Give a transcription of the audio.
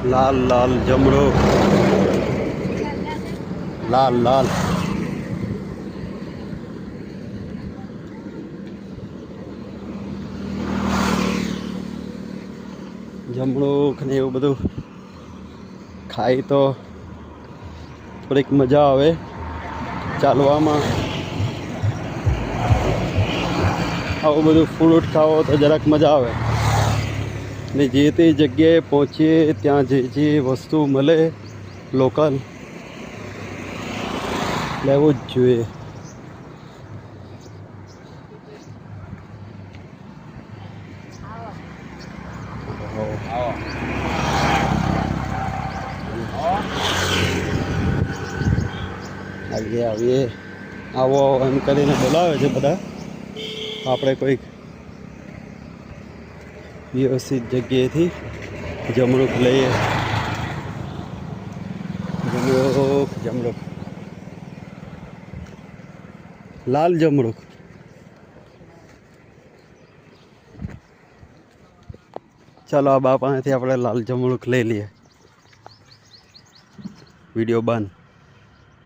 લાલ લાલ જમણો, લાલ લાલ જમણુક ને એવું બધું ખાઈ તો થોડીક મજા આવે ચાલવામાં. આવું બધું ફ્રૂટ ખાવો તો જરાક મજા આવે ને જે તે જગ્યાએ પહોંચીએ ત્યાં જે વસ્તુ મળે લોકલ લેવું જ જોઈએ. આવીએ આવો એમ કરીને બોલાવે છે બધા. આપણે કોઈક વ્યવસ્થિત જગ્યાએથી જમણુક લઈએ. જમણુક લાલ જમણુક. ચાલો આ બા પાસેથી આપણે લાલ જમણુક લઈ લઈએ. વિડીયો બંધ.